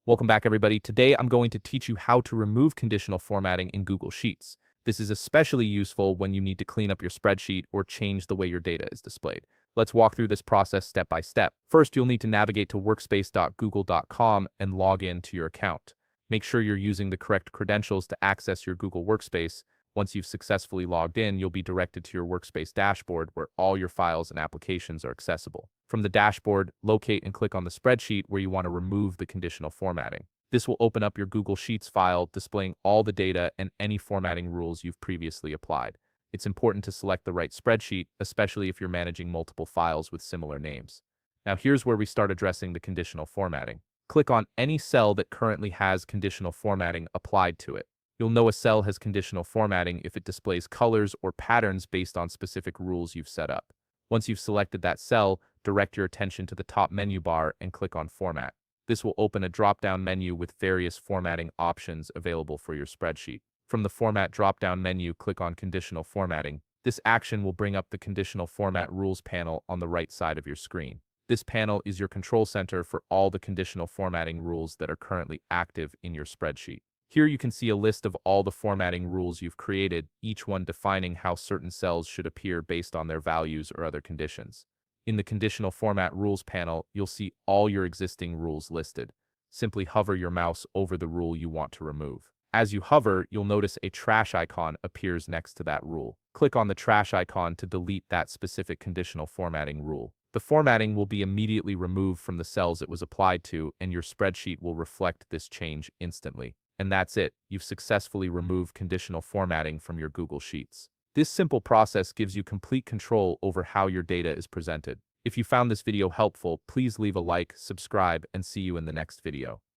Welcome back, everybody. Today, I'm going to teach you how to remove conditional formatting in Google Sheets. This is especially useful when you need to clean up your spreadsheet or change the way your data is displayed. Let's walk through this process step by step. First, you'll need to navigate to workspace.google.com and log in to your account. Make sure you're using the correct credentials to access your Google Workspace. Once you've successfully logged in, you'll be directed to your Workspace dashboard where all your files and applications are accessible. From the dashboard, locate and click on the spreadsheet where you want to remove the conditional formatting. This will open up your Google Sheets file, displaying all the data and any formatting rules you've previously applied. It's important to select the right spreadsheet, especially if you're managing multiple files with similar names. Now here's where we start addressing the conditional formatting. Click on any cell that currently has conditional formatting applied to it. You'll know a cell has conditional formatting if it displays colors or patterns based on specific rules you've set up. Once you've selected that cell, direct your attention to the top menu bar and click on Format. This will open a drop-down menu with various formatting options available for your spreadsheet. From the Format drop-down menu, click on Conditional Formatting. This action will bring up the Conditional Format Rules panel on the right side of your screen. This panel is your control center for all the conditional formatting rules that are currently active in your spreadsheet. Here you can see a list of all the formatting rules you've created, each one defining how certain cells should appear based on their values or other conditions. In the Conditional Format Rules panel, you'll see all your existing rules listed. Simply hover your mouse over the rule you want to remove. As you hover, you'll notice a trash icon appears next to that rule. Click on the trash icon to delete that specific conditional formatting rule. The formatting will be immediately removed from the cells it was applied to, and your spreadsheet will reflect this change instantly. And that's it. You've successfully removed conditional formatting from your Google Sheets. This simple process gives you complete control over how your data is presented. If you found this video helpful, please leave a like, subscribe, and see you in the next video.